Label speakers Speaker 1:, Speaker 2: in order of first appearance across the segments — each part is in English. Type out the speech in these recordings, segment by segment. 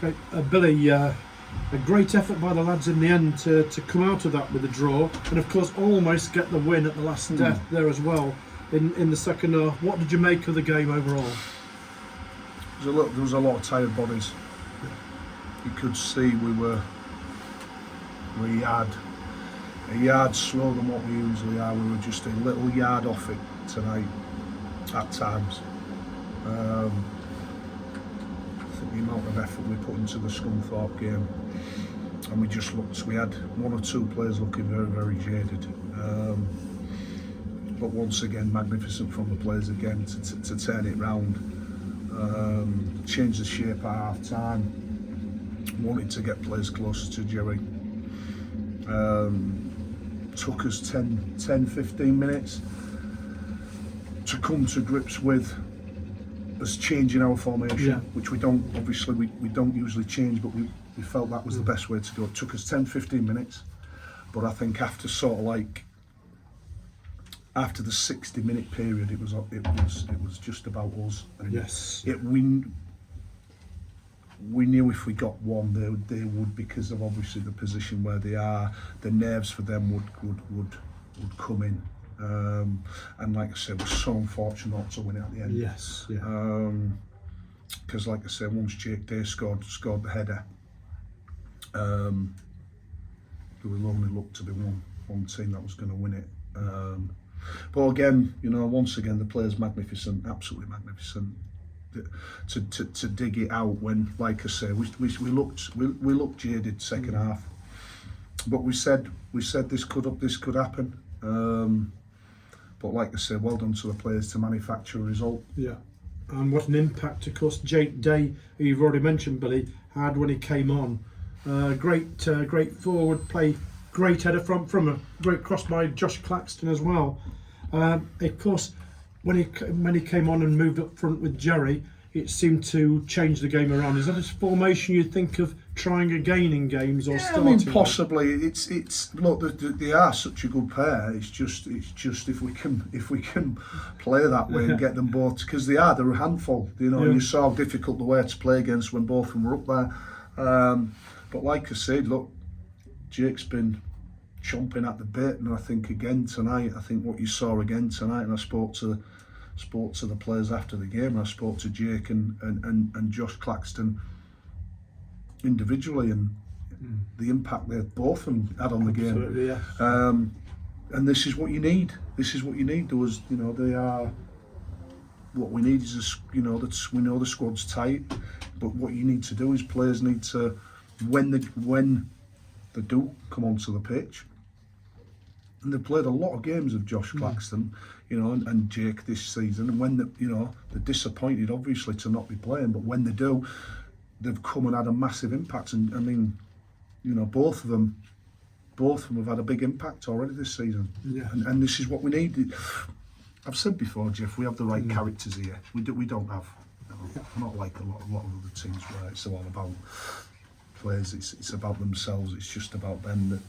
Speaker 1: Okay, Billy, a great effort by the lads in the end to come out of that with a draw, and of course almost get the win at the last death there as well in the second half. What did you make of the game overall?
Speaker 2: There was a lot of tired bodies. You could see we had a yard slower than what we usually are. We were just a little yard off it tonight at times. I think the amount of effort we put into the Scunthorpe game, and we had one or two players looking very, very jaded. But once again, magnificent from the players again to turn it round, change the shape at half time, wanted to get players closer to Jerry. Took us 10-15 minutes to come to grips with us changing our formation, which we don't usually change, but we felt that was the best way to go. It took us 10-15 minutes, but I think after after the 60-minute period, it was just about us. And we knew if we got one, they would, because of obviously the position where they are, the nerves for them would come in. And like I said, we're so unfortunate not to win it at the end.
Speaker 1: Yes, yeah.
Speaker 2: Because like I said, once Jake Day scored the header, there will only look to be one team that was going to win it. But again, once again, the players magnificent, absolutely magnificent. To dig it out when, like I say, we looked jaded second half, but we said this could happen. But like I said, well done to the players to manufacture a result.
Speaker 1: Yeah, and what an impact, of course, Jake Day, who you've already mentioned, Billy, had when he came on. Great forward play, great header from a great cross by Josh Claxton as well. Of course, when he came on and moved up front with Jerry, it seemed to change the game around. Is that a formation you'd think of trying again in games, or starting?
Speaker 2: I mean, possibly. It's look, they are such a good pair. It's just if we can play that way and get them both, because they're a handful. You saw how difficult they were to play against when both of them were up there. But like I said, look, Jake's been chomping at the bit, and I think again tonight, what you saw again tonight, and I spoke to the players after the game. I spoke to Jake and Josh Claxton individually, and the impact they both of them had on the game.
Speaker 1: Yeah.
Speaker 2: And this is what you need. There was, they are. What we need is, we know the squad's tight, but what you need to do is players need to, when they do come onto the pitch, and they've played a lot of games of Josh Claxton, and Jake this season, and when they're disappointed obviously to not be playing, but when they do, they've come and had a massive impact. And I mean, both of them have had a big impact already this season.
Speaker 1: Yeah.
Speaker 2: And this is what we need. I've said before, Jeff, we have the right characters here. We don't have, not like a lot of other teams where it's all about players. It's about themselves. It's just about them. That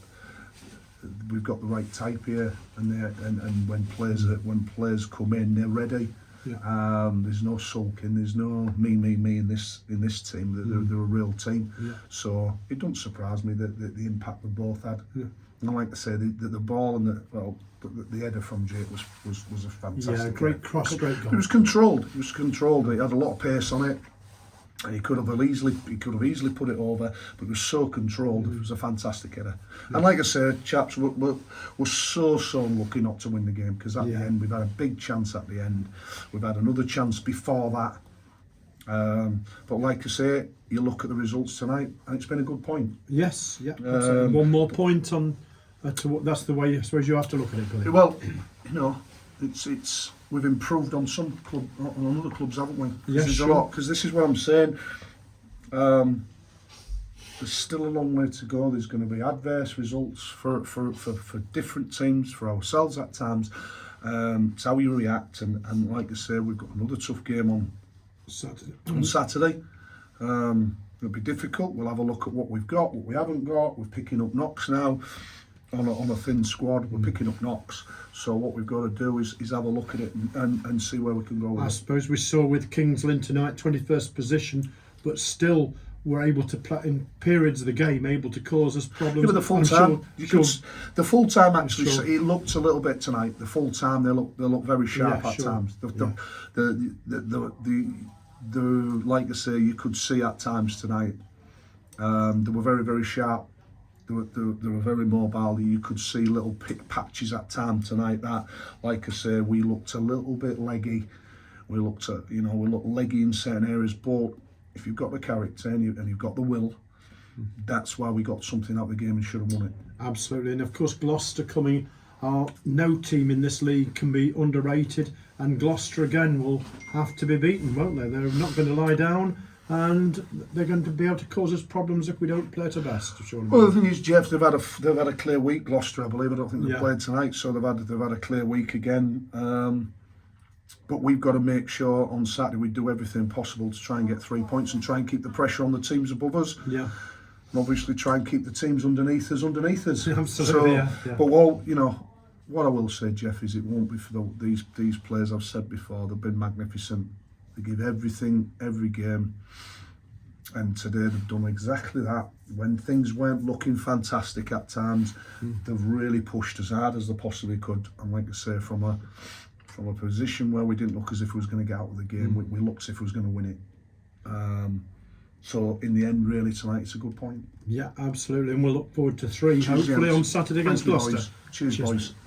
Speaker 2: we've got the right type here, and when players come in, they're ready. Yeah. There's no sulking. There's no me in this team. They're a real team. Yeah. So it don't surprise me that the impact we both had. Yeah. And like I say, the ball and the header from Jake was a fantastic.
Speaker 1: Yeah, great cross, great goal.
Speaker 2: It was controlled. It had a lot of pace on it. And he could have easily put it over, but it was so controlled. It was a fantastic header. Yeah. And like I said, chaps, we're so unlucky not to win the game, because at the end we've had a big chance at the end. We've had another chance before that. But like I say, you look at the results tonight, and it's been a good point.
Speaker 1: Yes, yeah. One more point on. That's the way I suppose you have to look at it, Billy.
Speaker 2: Well, it's we've improved on some on other clubs, haven't we?
Speaker 1: Yes,
Speaker 2: there's a lot, because this is what I'm saying. There's still a long way to go. There's going to be adverse results for different teams, for ourselves at times. It's how you react, and like I say, we've got another tough game on Saturday. It'll be difficult. We'll have a look at what we've got, what we haven't got. We're picking up knocks now. On a thin squad, we're picking up knocks. So what we've got to do is have a look at it and see where we can go with it.
Speaker 1: I suppose we saw with Kings Lynn tonight, 21st position, but still were able to play in periods of the game, able to cause us problems.
Speaker 2: Yeah, but the full
Speaker 1: I'm
Speaker 2: time,
Speaker 1: sure-
Speaker 2: you
Speaker 1: sure-
Speaker 2: could, the full time actually,
Speaker 1: sure.
Speaker 2: it looked a little bit tonight. The full time, they look very sharp
Speaker 1: Yeah,
Speaker 2: at
Speaker 1: sure.
Speaker 2: times.
Speaker 1: Yeah.
Speaker 2: The like I say, you could see at times tonight. They were very, very sharp. They were very mobile. You could see little pick patches at times tonight. That, like I say, we looked a little bit leggy. We looked leggy in certain areas. But if you've got the character and you've got the will, that's why we got something out of the game and should have won it.
Speaker 1: Absolutely, and of course Gloucester coming. No team in this league can be underrated, and Gloucester again will have to be beaten, won't they? They're not going to lie down, and they're going to be able to cause us problems if we don't play to best. Surely.
Speaker 2: Well, the thing is, Jeff, they've had a clear week. Gloucester, I believe. I don't think they've
Speaker 1: Yeah.
Speaker 2: played tonight, so they've had a clear week again. But we've got to make sure on Saturday we do everything possible to try and get 3 points and try and keep the pressure on the teams above us.
Speaker 1: Yeah,
Speaker 2: And obviously try and keep the teams underneath us.
Speaker 1: Absolutely,
Speaker 2: So,
Speaker 1: yeah.
Speaker 2: But what I will say, Jeff, is it won't be for these players. I've said before, they've been magnificent. They give everything, every game. And today they've done exactly that. When things weren't looking fantastic at times, they've really pushed as hard as they possibly could. And like I say, from a position where we didn't look as if we was going to get out of the game, we looked as if we was going to win it. So in the end, really tonight, it's a good point.
Speaker 1: Yeah, absolutely, and we'll look forward to 3,
Speaker 2: Cheers,
Speaker 1: hopefully
Speaker 2: gents.
Speaker 1: on Saturday against
Speaker 2: Thank you,
Speaker 1: Gloucester.
Speaker 2: boys. Cheers, boys. Thank you.